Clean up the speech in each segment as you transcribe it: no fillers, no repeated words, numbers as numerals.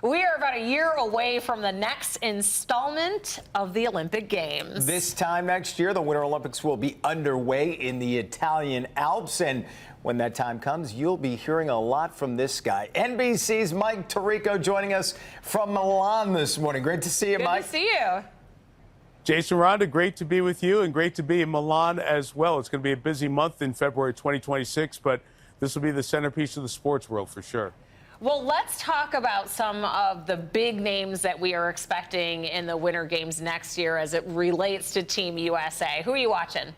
We are about a year away from the next installment of the Olympic Games. This time next year, the Winter Olympics will be underway in the Italian Alps. And when that time comes, you'll be hearing a lot from this guy. NBC's Mike Tirico joining us from Milan this morning. Great to see you, Mike. Good to see you. Jason, Rhonda, great to be with you and great to be in Milan as well. It's going to be a busy month in February 2026, but this will be the centerpiece of the sports world for sure. Well, let's talk about some of the big names that we are expecting in the Winter Games next year as it relates to Team USA. Who are you watching?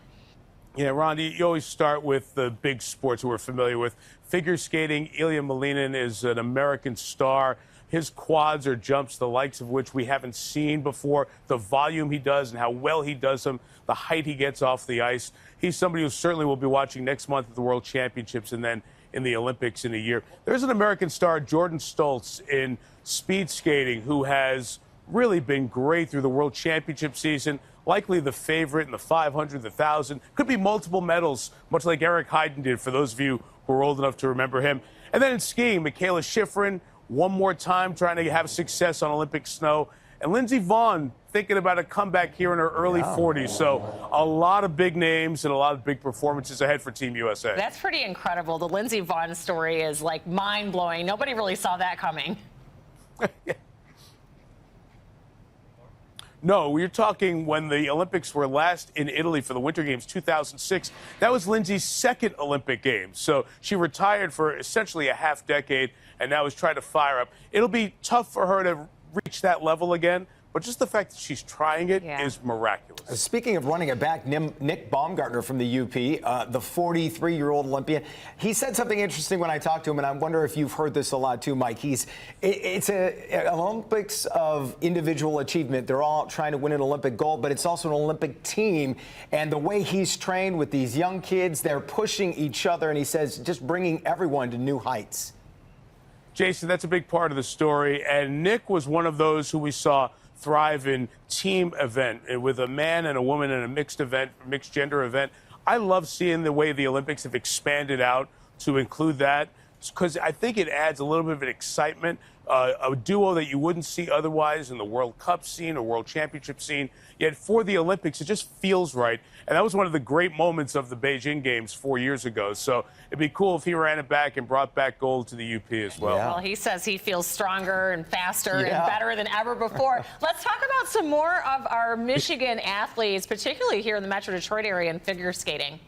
Yeah, Rhonda, you always start with the big sports we're familiar with. Figure skating, Ilya Milan is an American star. His quads are jumps, the likes of which we haven't seen before. The volume he does and how well he does them, the height he gets off the ice. He's somebody who certainly will be watching next month at the World Championships and then in the Olympics in a year. There's an American star, Jordan Stoltz, in speed skating, who has really been great through the World Championship season. Likely the favorite in the 500, the 1,000. Could be multiple medals, much like Eric Heiden did, for those of you who are old enough to remember him. And then in skiing, Michaela Schifrin, one more time trying to have success on Olympic snow. And Lindsey Vonn thinking about a comeback here in her early 40s. So a lot of big names and a lot of big performances ahead for Team USA. That's pretty incredible. The Lindsey Vonn story is like mind-blowing. Nobody really saw that coming. No, we're talking when the Olympics were last in Italy for the Winter Games 2006. That was Lindsey's second Olympic Games. So she retired for essentially a half decade and now is trying to fire up. It'll be tough for her to reach that level again, but just the fact that she's trying it is miraculous. Speaking of running it back, Nick Baumgartner from the UP, the 43-year-old Olympian, he said something interesting when I talked to him, and I wonder if you've heard this a lot too, Mike. It's an Olympics of individual achievement. They're all trying to win an Olympic gold, but it's also an Olympic team. And the way he's trained with these young kids, they're pushing each other, and he says just bringing everyone to new heights. Jason, that's a big part of the story. And Nick was one of those who we saw thrive in team event with a man and a woman in a mixed event, mixed gender event. I love seeing the way the Olympics have expanded out to include that because I think it adds a little bit of an excitement, a duo that you wouldn't see otherwise in the World Cup scene or World Championship scene. Yet for the Olympics, it just feels right. And that was one of the great moments of the Beijing Games 4 years ago. So it'd be cool if he ran it back and brought back gold to the UP as well. Well, he says he feels stronger and faster and better than ever before. Let's talk about some more of our Michigan athletes, particularly here in the Metro Detroit area in figure skating.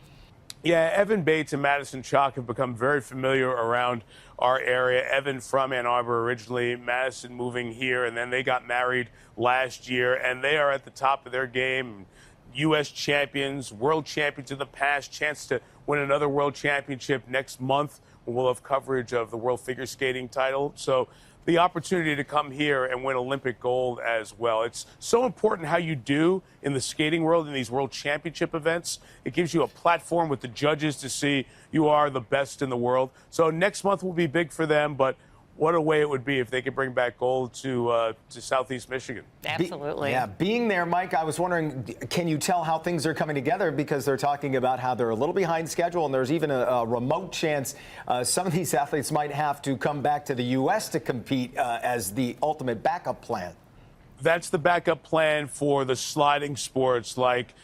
Yeah, Evan Bates and Madison Chalk have become very familiar around our area. Evan from Ann Arbor originally, Madison moving here, and then they got married last year, and they are at the top of their game. U.S. champions, world champions in the past, chance to win another world championship next month when we'll have coverage of the world figure skating title. So the opportunity to come here and win Olympic gold as well. It's so important how you do in the skating world in these world championship events. It gives you a platform with the judges to see you are the best in the world. So next month will be big for them, but what a way it would be if they could bring back gold to Southeast Michigan. Absolutely. Being there, Mike, I was wondering, can you tell how things are coming together? Because they're talking about how they're a little behind schedule, and there's even a remote chance some of these athletes might have to come back to the U.S. to compete as the ultimate backup plan. That's the backup plan for the sliding sports like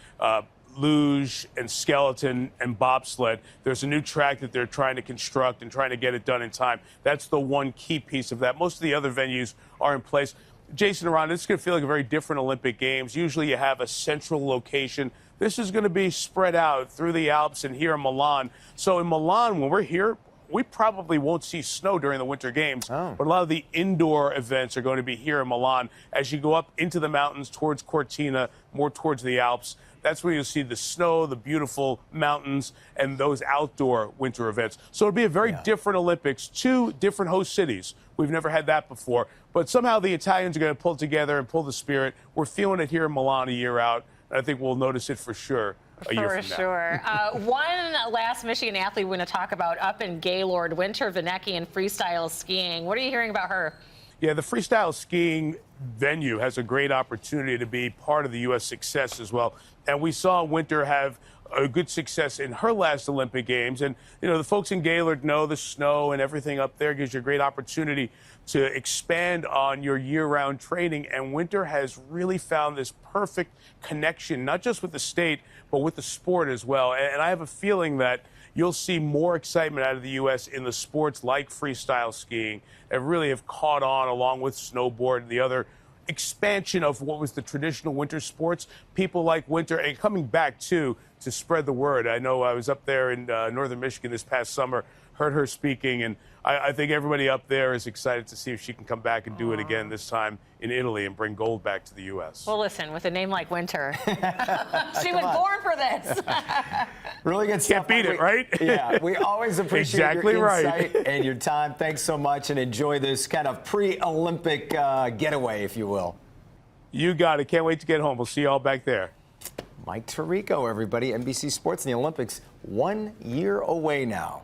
luge and skeleton and bobsled. There's a new track that they're trying to construct and trying to get it done in time. That's the one key piece of that. Most of the other venues are in place. Jason and Ron, this is going to feel like a very different Olympic Games. Usually you have a central location. This is going to be spread out through the Alps and here in Milan. So in Milan, when we're here, we probably won't see snow during the Winter Games, but a lot of the indoor events are going to be here in Milan. As you go up into the mountains towards Cortina, more towards the Alps, that's where you'll see the snow, the beautiful mountains, and those outdoor winter events. So it'll be a very different Olympics, two different host cities. We've never had that before. But somehow the Italians are going to pull together and pull the spirit. We're feeling it here in Milan a year out, and I think we'll notice it for sure. For sure. One last Michigan athlete we're going to talk about up in Gaylord, Winter Vinecki in freestyle skiing. What are you hearing about her? Yeah, the freestyle skiing venue has a great opportunity to be part of the U.S. success as well. And we saw Winter have a good success in her last Olympic Games. And, the folks in Gaylord know the snow and everything up there gives you a great opportunity to expand on your year-round training. And Winter has really found this perfect connection, not just with the state, but with the sport as well. And I have a feeling that you'll see more excitement out of the U.S. in the sports like freestyle skiing that really have caught on, along with snowboard and the other expansion of what was the traditional winter sports. People like Winter, and coming back, too, to spread the word. I know I was up there in northern Michigan this past summer, heard her speaking, and I think everybody up there is excited to see if she can come back and do it again, this time in Italy, and bring gold back to the U.S. Well, listen, with a name like Winter, she was born for this. Really good stuff. Can't beat it, right? Yeah, we always appreciate Exactly your right. insight and your time. Thanks so much, and enjoy this kind of pre-Olympic getaway, if you will. You got it. Can't wait to get home. We'll see you all back there. Mike Tirico, everybody. NBC Sports and the Olympics 1 year away now.